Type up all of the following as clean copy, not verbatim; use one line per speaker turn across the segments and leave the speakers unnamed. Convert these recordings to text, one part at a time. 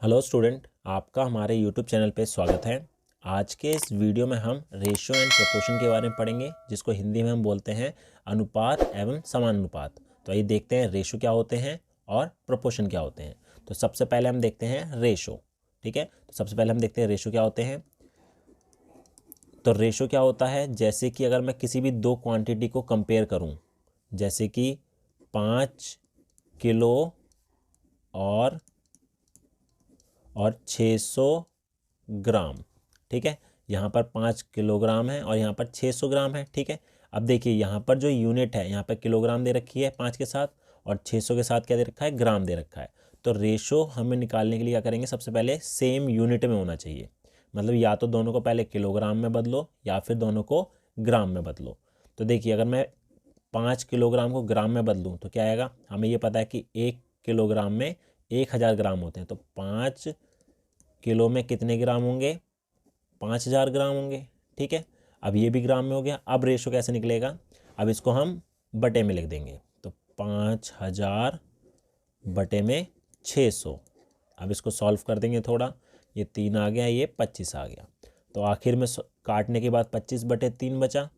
Hello student, आपका हमारे YouTube channel पे स्वागत है। आज के इस वीडियो में हम रेशियो एंड प्रोपोर्शन के बारे में पढ़ेंगे, जिसको हिंदी में हम बोलते हैं अनुपात एवं समानुपात। तो आइए देखते हैं रेशियो क्या होते हैं और प्रोपोर्शन क्या होते हैं। तो सबसे पहले हम देखते हैं रेशियो। ठीक है, तो सबसे पहले हम देखते हैं रेशियो क्या होते हैं। तो रेशियो क्या होता है, जैसे कि अगर मैं किसी भी दो क्वांटिटी को कंपेयर करूँ, जैसे कि 5 किलो और 600 ग्राम। ठीक है, यहाँ पर 5 किलोग्राम है और यहाँ पर 600 ग्राम है। ठीक है, अब देखिए यहाँ पर जो यूनिट है, यहाँ पर किलोग्राम दे रखी है 5 के साथ, और 600 के साथ क्या दे रखा है, ग्राम दे रखा है। तो रेशो हमें निकालने के लिए क्या करेंगे, सबसे पहले सेम यूनिट में होना चाहिए। मतलब या तो दोनों को पहले किलोग्राम में बदलो या फिर दोनों को ग्राम में बदलो। तो देखिए अगर मैं 5 किलोग्राम को ग्राम में बदलूँ तो क्या आएगा, हमें ये पता है कि 1 किलोग्राम में 1000 ग्राम होते हैं। तो 5 किलो में कितने ग्राम होंगे, 5000 ग्राम होंगे। ठीक है, अब ये भी ग्राम में हो गया। अब रेशो कैसे निकलेगा, अब इसको हम बटे में लिख देंगे। तो 5000 बटे में 600। अब इसको सॉल्व कर देंगे थोड़ा, ये 3 आ गया, ये 25 आ गया। तो आखिर में काटने के बाद 25 बटे 3 बचा।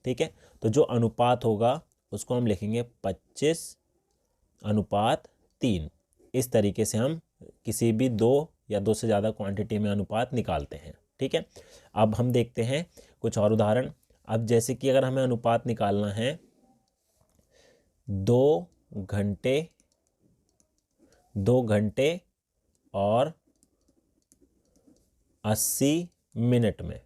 ठीक है, तो जो अनुपात होगा उसको हम लिखेंगे 25:3। इस तरीके से हम किसी भी दो या दो से ज़्यादा क्वांटिटी में अनुपात निकालते हैं। ठीक है, अब हम देखते हैं कुछ और उदाहरण। अब जैसे कि अगर हमें अनुपात निकालना है 2 घंटे और 80 मिनट में।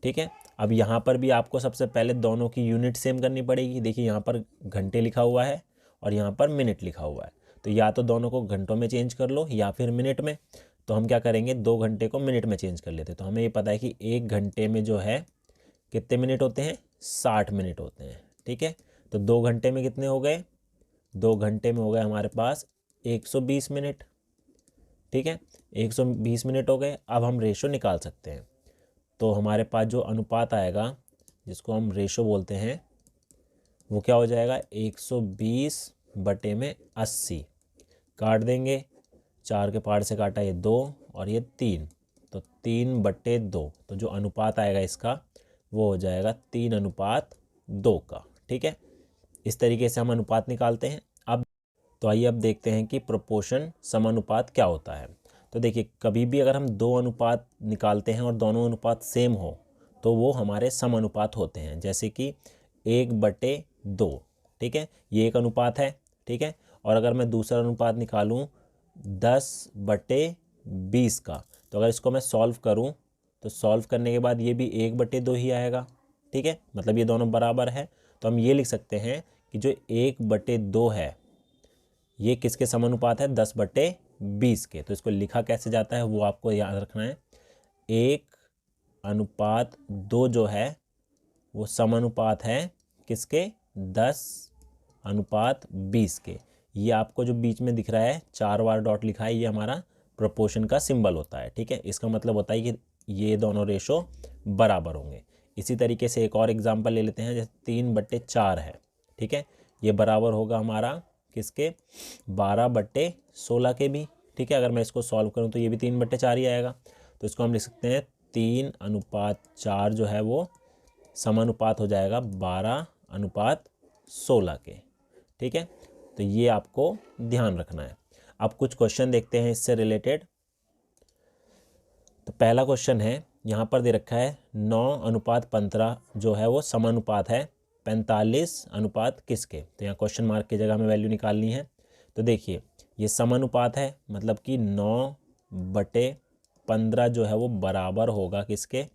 ठीक है, अब यहाँ पर भी आपको सबसे पहले दोनों की यूनिट सेम करनी पड़ेगी। देखिए यहाँ पर घंटे लिखा हुआ है और यहाँ पर मिनट लिखा हुआ है, तो या तो दोनों को घंटों में चेंज कर लो या फिर मिनट में। तो हम क्या करेंगे, 2 घंटे को मिनट में चेंज कर लेते हैं। तो हमें ये पता है कि 1 घंटे में जो है कितने मिनट होते हैं, 60 मिनट होते हैं। ठीक है, तो 2 घंटे में कितने हो गए, 2 घंटे में हो गए हमारे पास 120 मिनट। ठीक है, 120 मिनट हो गए। अब हम रेशो निकाल सकते हैं। तो हमारे पास जो अनुपात आएगा, जिसको हम रेशो बोलते हैं, वो क्या हो जाएगा, 120 बटे में 80। काट देंगे, 4 के पार्ट से काटा ये 2 और ये 3, तो 3/2। तो जो अनुपात आएगा इसका वो हो जाएगा 3:2 का। ठीक है, इस तरीके से हम अनुपात निकालते हैं। अब तो आइए अब देखते हैं कि प्रोपोर्शन समानुपात क्या होता है। तो देखिए कभी भी अगर हम दो अनुपात निकालते हैं और दोनों अनुपात सेम हो तो वो हमारे समानुपात होते हैं। जैसे कि 1/2। ठीक है, ये एक अनुपात है। ठीक है, और अगर मैं दूसरा अनुपात निकालूं 10/20 का, तो अगर इसको मैं सॉल्व करूं तो सॉल्व करने के बाद ये भी 1/2 ही आएगा। ठीक है, मतलब ये दोनों बराबर है। तो हम ये लिख सकते हैं कि जो 1/2 है ये किसके समानुपात है, 10/20 के। तो इसको लिखा कैसे जाता है वो आपको याद रखना है। 1:2 जो है वो समानुपात है किसके, 10:20 के। ये आपको जो बीच में दिख रहा है 4 बार डॉट लिखा है, ये हमारा प्रोपोर्शन का सिंबल होता है। ठीक है, इसका मतलब होता है कि ये दोनों रेशो बराबर होंगे। इसी तरीके से एक और एग्जांपल ले लेते हैं, जैसे 3/4 है। ठीक है, ये बराबर होगा हमारा किसके, 12/16 के भी। ठीक है, अगर मैं इसको सॉल्व करूं तो ये भी 3/4 ही आएगा। तो इसको हम लिख सकते हैं 3:4 जो है वो समानुपात हो जाएगा 12:16 के। ठीक है, तो ये आपको ध्यान रखना है। अब कुछ क्वेश्चन देखते हैं इससे रिलेटेड। तो पहला क्वेश्चन है, यहाँ पर दे रखा है 9:15 जो है वो समानुपात है 45 अनुपात किसके। तो यहाँ क्वेश्चन मार्क की जगह हमें वैल्यू निकालनी है। तो देखिए ये समानुपात है, मतलब कि 9/15 जो है वो बराबर होगा किसके,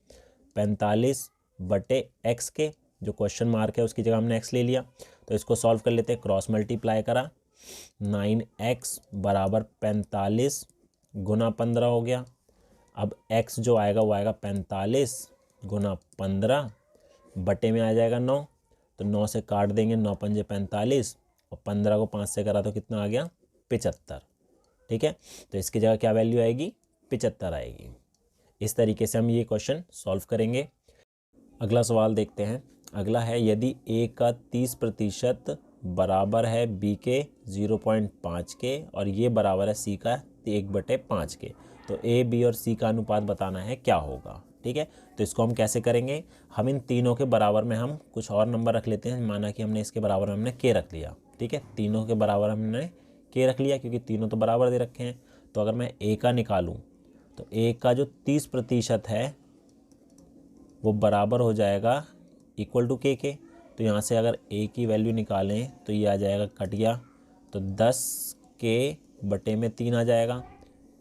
45/x के। जो क्वेश्चन मार्क है उसकी जगह हमने x ले लिया। तो इसको सॉल्व कर लेते हैं, क्रॉस मल्टीप्लाई करा, 9x बराबर 45 गुना 15 हो गया। अब x जो आएगा वो आएगा 45 गुना 15 बटे में आ जाएगा 9। तो 9 से काट देंगे, 9×5 45, और 15 को 5 से करा तो कितना आ गया, 75। ठीक है, तो इसकी जगह क्या वैल्यू आएगी, 75 आएगी। इस तरीके से हम ये क्वेश्चन सॉल्व करेंगे। अगला सवाल देखते हैं। अगला है, यदि a का 30% बराबर है b के 0.5 के और ये बराबर है c का 1/5 के। तो ए, बी और सी का अनुपात बताना है क्या होगा। ठीक है, तो इसको हम कैसे करेंगे, हम इन तीनों के बराबर में हम कुछ और नंबर रख लेते हैं। माना कि हमने इसके बराबर में हमने के रख लिया। ठीक है, तीनों के बराबर हमने के रख लिया क्योंकि तीनों तो बराबर दे रखे हैं। तो अगर मैं ए का निकालूं तो ए का जो 30% है वो बराबर हो जाएगा इक्वल टू के। तो यहाँ से अगर ए की वैल्यू निकालें तो ये आ जाएगा, कट गया तो 10/3 आ जाएगा।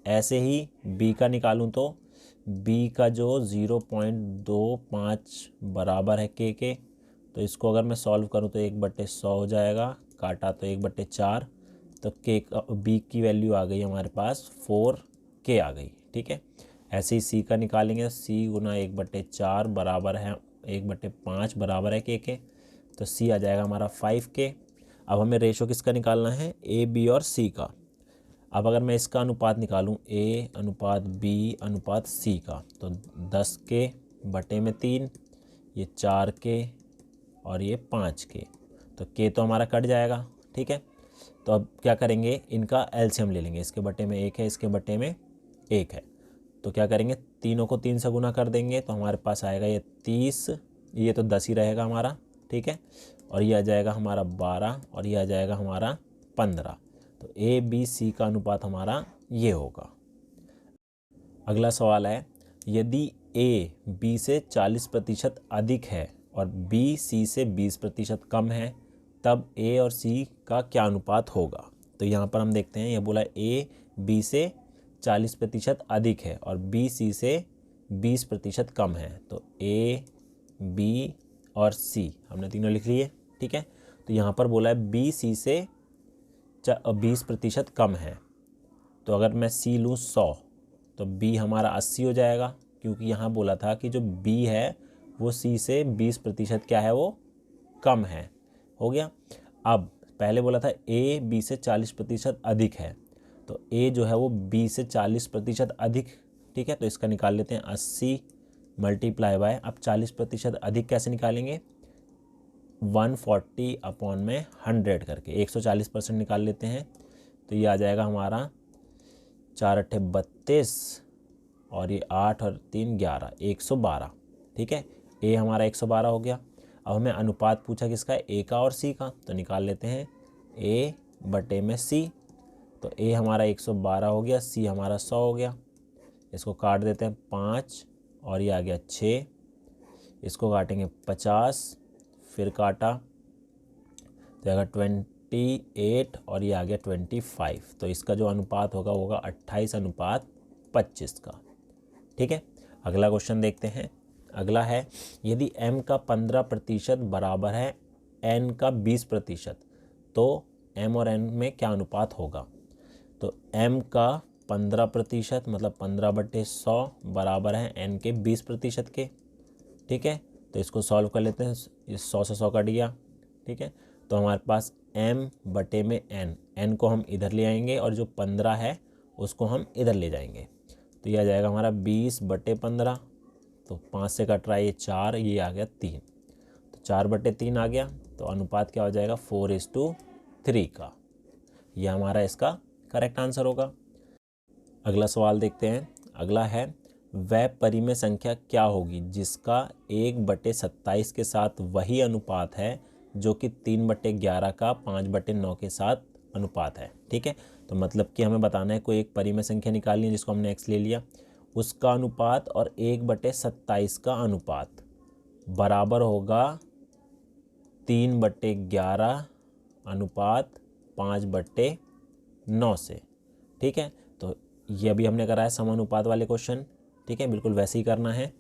ऐसे ही बी का निकालूं तो बी का जो 0.25 बराबर है के, तो इसको अगर मैं सॉल्व करूं तो 1/100 हो जाएगा, काटा तो 1/4, तो के बी की वैल्यू आ गई हमारे पास 4K आ गई। ठीक है, ऐसे ही सी का निकालेंगे, सी गुना 1/4 बराबर है 1/5 बराबर है के, तो सी आ जाएगा हमारा 5K। अब हमें रेशो किसका निकालना है, ए, बी और सी का। अब अगर मैं इसका अनुपात निकालूं, ए अनुपात बी अनुपात सी का, तो 10K/3, ये 4K और ये 5K। तो K तो हमारा कट जाएगा। ठीक है, तो अब क्या करेंगे, इनका एलसीएम ले लेंगे। इसके बटे में 1 है, इसके बटे में 1 है, तो क्या करेंगे, तीनों को 3 से गुना कर देंगे तो हमारे पास आएगा ये 30, ये तो 10 ही रहेगा हमारा। ठीक है, और ये आ जाएगा हमारा 12 और ये आ जाएगा हमारा 15। तो ए, बी, सी का अनुपात हमारा ये होगा। अगला सवाल है, यदि ए बी से 40% अधिक है और बी सी से 20% कम है, तब ए और सी का क्या अनुपात होगा। तो यहाँ पर हम देखते हैं, यह बोला ए बी से 40% अधिक है और बी सी से 20% कम है। तो ए, बी और सी हमने तीनों लिख लिए। ठीक है, तो यहाँ पर बोला है बी सी से 20% कम है। तो अगर मैं सी लूँ 100 तो बी हमारा 80 हो जाएगा, क्योंकि यहाँ बोला था कि जो बी है वो सी से 20% क्या है, वो कम है। हो गया। अब पहले बोला था ए बी से 40% अधिक है, तो ए जो है वो बी से 40% अधिक। ठीक है, तो इसका निकाल लेते हैं 80 मल्टीप्लाई बाय, अब 40% अधिक कैसे निकालेंगे, 140/100 करके 140% निकाल लेते हैं। तो ये आ जाएगा हमारा 4 × 8 = 32 और ये 8 और 3 11, 112। ठीक है, ए हमारा 112 हो गया। अब हमें अनुपात पूछा किसका, ए का और सी का, तो निकाल लेते हैं ए बटे में सी। तो ए हमारा 112 हो गया, सी हमारा 100 हो गया। इसको काट देते हैं 5 और ये आ गया 6, इसको काटेंगे 50, फिर काटा तो आएगा 28 और ये आ गया 25। तो इसका जो अनुपात होगा वो होगा 28:25 का। ठीक है, अगला क्वेश्चन देखते हैं। अगला है, यदि m का 15% बराबर है n का 20%, तो m और n में क्या अनुपात होगा। तो m का 15% मतलब 15/100 बराबर है n के 20% के। ठीक है, तो इसको सॉल्व कर लेते हैं, इस 100 से 100 कट गया। ठीक है, तो हमारे पास m बटे में n को हम इधर ले आएंगे और जो 15 है उसको हम इधर ले जाएंगे। तो ये आ जाएगा हमारा 20/15, तो 5 से कट रहा है ये 4, ये आ गया 3, तो 4/3 आ गया। तो अनुपात क्या हो जाएगा, 4:3 का। यह हमारा इसका करेक्ट आंसर होगा। अगला सवाल देखते हैं। अगला है, वह परिमेय संख्या क्या होगी जिसका 1/27 के साथ वही अनुपात है जो कि 3/11 का 5/9 के साथ अनुपात है। ठीक है, तो मतलब कि हमें बताना है कोई एक परिमेय संख्या निकालनी है जिसको हमने x ले लिया, उसका अनुपात और 1/27 का अनुपात बराबर होगा 3/11 अनुपात 5/9 से। ठीक है, तो ये अभी हमने करा है समानुपात वाले क्वेश्चन। ठीक है, बिल्कुल वैसे ही करना है।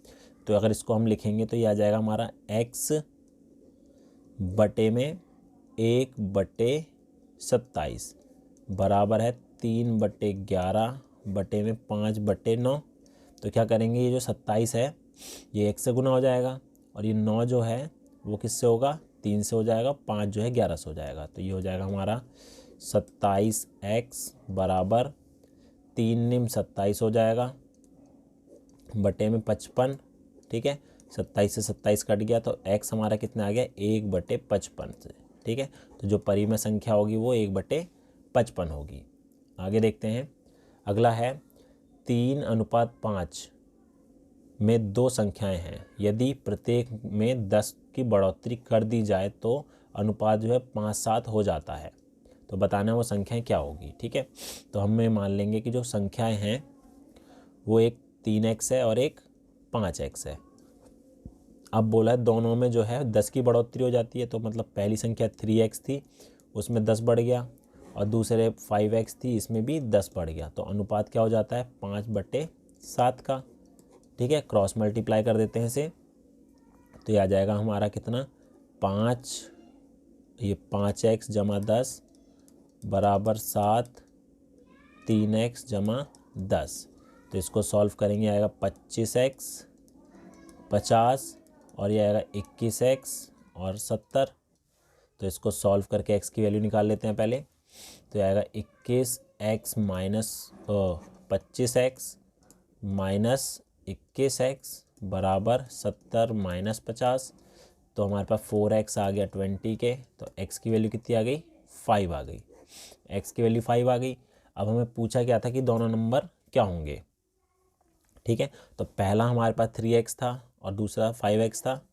तो अगर इसको हम लिखेंगे तो ये आ जाएगा हमारा x बटे में 1/27 बराबर है 3/11 बटे में 5/9। तो क्या करेंगे, ये जो 27 है ये x से गुना हो जाएगा और ये 9 जो है वो किससे होगा, 3 से हो जाएगा, 5 जो है 11 से हो जाएगा। तो ये हो जाएगा हमारा 27x बराबर 3 × 27 हो जाएगा बटे में 55। ठीक है, 27 से 27 कट गया तो x हमारा कितना आ गया, 1/55 से। ठीक है, तो जो परिमेय संख्या होगी वो 1/55 होगी। आगे देखते हैं। अगला है 3:5 में दो संख्याएं हैं, यदि प्रत्येक में 10 की बढ़ोतरी कर दी जाए तो अनुपात जो है 5:7 हो जाता है। तो बताना वो संख्याएं क्या होगी। ठीक है, तो हमें मान लेंगे कि जो संख्याएं हैं वो एक 3x है और एक 5x है। अब बोला है दोनों में जो है 10 की बढ़ोतरी हो जाती है, तो मतलब पहली संख्या 3x थी, उसमें 10 बढ़ गया, और दूसरे 5x थी, इसमें भी 10 बढ़ गया। तो अनुपात क्या हो जाता है 5/7 का। ठीक है, क्रॉस मल्टीप्लाई कर देते हैं इसे, तो ये आ जाएगा हमारा कितना 5, ये 5x जमा 10 बराबर 7, 3x जमा 10। तो इसको सॉल्व करेंगे, आएगा 25x 50, और ये आएगा 21x और 70। तो इसको सॉल्व करके x की वैल्यू निकाल लेते हैं पहले। तो ये आएगा 21x minus 25x minus 21x बराबर 70 माइनस 50। तो हमारे पास 4x आ गया 20 के, तो x की वैल्यू कितनी आ गई 5 आ गई। x की वैल्यू 5 आ गई। अब हमें पूछा क्या था कि दोनों नंबर क्या होंगे। ठीक है, तो पहला हमारे पास 3x था और दूसरा 5x था।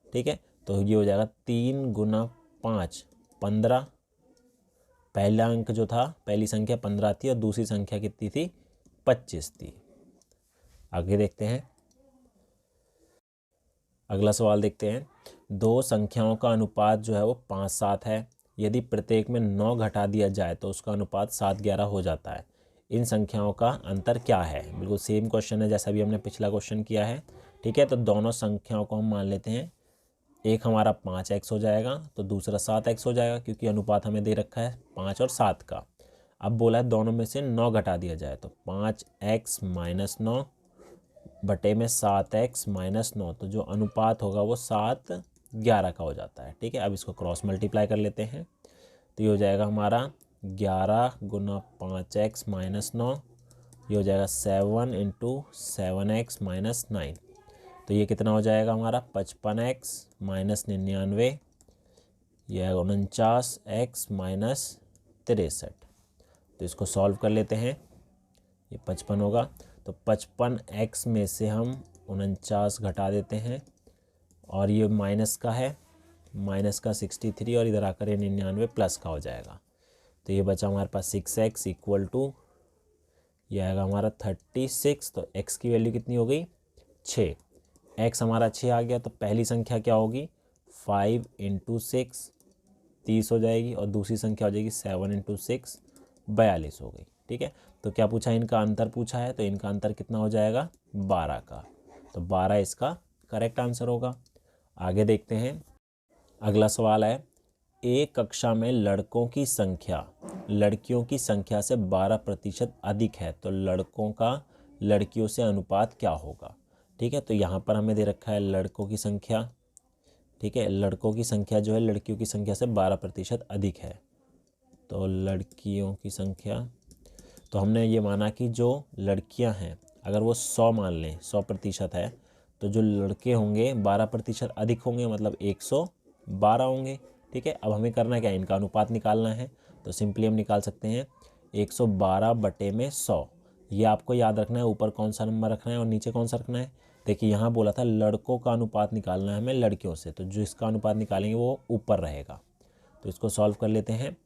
ठीक है, तो ये हो जाएगा 3 गुना 5 15। पहला अंक जो था, पहली संख्या 15 थी और दूसरी संख्या कितनी थी 25 थी। आगे देखते हैं, अगला सवाल देखते हैं। दो संख्याओं का अनुपात जो है वो 5:7 है, यदि प्रत्येक में 9 घटा दिया जाए तो उसका अनुपात 7:11 हो जाता है। इन संख्याओं का अंतर क्या है। बिल्कुल सेम क्वेश्चन है जैसा भी हमने पिछला क्वेश्चन किया है। ठीक है, तो दोनों संख्याओं को हम मान लेते हैं, एक हमारा 5x हो जाएगा तो दूसरा 7x हो जाएगा, क्योंकि अनुपात हमें दे रखा है 5 और 7 का। अब बोला है दोनों में से 9 घटा दिया जाए, तो 5x माइनस 9 बटे में 7x माइनस 9, तो जो अनुपात होगा वो 7:11 का हो जाता है। ठीक है, अब इसको क्रॉस मल्टीप्लाई कर लेते हैं, तो ये हो जाएगा हमारा 11 गुना 5x माइनस 9, ये हो जाएगा 7 इंटू 7x माइनस 9। तो ये कितना हो जाएगा हमारा 55x माइनस 99, यह है 49x माइनस 63। तो इसको सॉल्व कर लेते हैं, ये 55 होगा, तो 55x में से हम 49 घटा देते हैं, और ये माइनस का है, माइनस का 63, और इधर आकर ये 99 प्लस का हो जाएगा। तो ये बचा हमारे पास 6x इक्वल टू, ये आएगा हमारा 36। तो x की वैल्यू कितनी हो गई 6, x हमारा 6 आ गया। तो पहली संख्या क्या होगी 5 इंटू 6 30 हो जाएगी, और दूसरी संख्या हो जाएगी 7 इंटू 6 42 हो गई। ठीक है, तो क्या पूछा, इनका अंतर पूछा है, तो इनका अंतर कितना हो जाएगा 12 का। तो 12 इसका करेक्ट आंसर होगा। आगे देखते हैं, अगला सवाल है, एक कक्षा में लड़कों की संख्या लड़कियों की संख्या से 12% अधिक है, तो लड़कों का लड़कियों से अनुपात क्या होगा। ठीक है, तो यहाँ पर हमें दे रखा है लड़कों की संख्या। ठीक है, लड़कों की संख्या जो है लड़कियों की संख्या से 12% अधिक है, तो लड़कियों की संख्या, तो हमने ये माना कि जो लड़कियां हैं अगर वो 100 मान लें 100% है, तो जो लड़के होंगे 12% अधिक होंगे, मतलब 112 होंगे। ठीक है, अब हमें करना क्या है, इनका अनुपात निकालना है। तो सिंपली हम निकाल सकते हैं 112 बटे में 100। ये आपको याद रखना है, ऊपर कौन सा नंबर रखना है और नीचे कौन सा रखना है। देखिए यहाँ बोला था लड़कों का अनुपात निकालना है हमें लड़कियों से, तो जो इसका अनुपात निकालेंगे वो ऊपर रहेगा। तो इसको सॉल्व कर लेते हैं,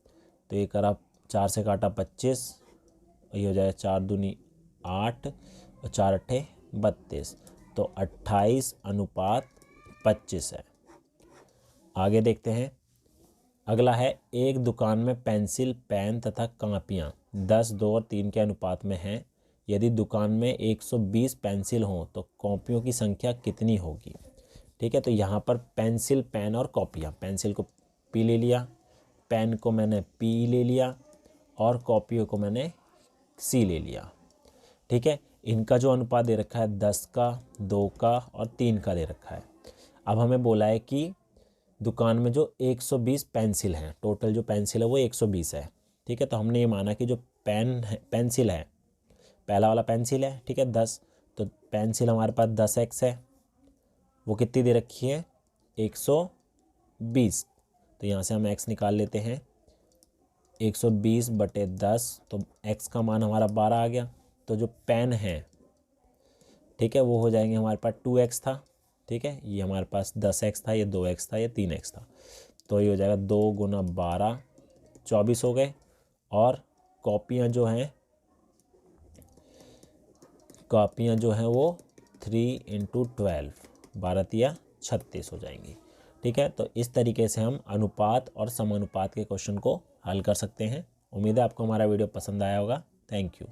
तो ये करा 4 से काटा 25, ये हो जाएगा 4 दूनी 8 और 4 अट्ठे 32, तो 28:25 है। आगे देखते हैं, अगला है, एक दुकान में पेंसिल पेन तथा कापियाँ 10 2 और 3 के अनुपात में हैं। यदि दुकान में 120 पेंसिल हों तो कॉपियों की संख्या कितनी होगी। ठीक है, तो यहाँ पर पेंसिल पेन और कॉपियाँ, पेंसिल को P ले लिया, पेन को मैंने P ले लिया, और कॉपियों को मैंने C ले लिया। ठीक है, इनका जो अनुपात दे रखा है 10 का 2 का और 3 का दे रखा है। अब हमें बोला है कि दुकान में जो 120 पेंसिल हैं, टोटल जो पेंसिल है वो 120 है। ठीक है, तो हमने ये माना कि जो पेंसिल है, पहला वाला पेंसिल है, ठीक है 10, तो पेंसिल हमारे पास 10x है, वो कितनी दे रखी है 120। तो यहाँ से हम x निकाल लेते हैं, 120/10, तो x का मान हमारा 12 आ गया। तो जो पेन है, ठीक है, वो हो जाएंगे हमारे पास 2x था, ठीक है, ये हमारे पास 10x था, ये 2x था, ये 3x था, तो ये हो जाएगा 2 गुना 12, 24 हो गए। और कॉपियाँ जो हैं वो 3 × 12, 12 × 36 हो जाएंगी। ठीक है, तो इस तरीके से हम अनुपात और समानुपात के क्वेश्चन को हल कर सकते हैं। उम्मीद है आपको हमारा वीडियो पसंद आया होगा। Thank you.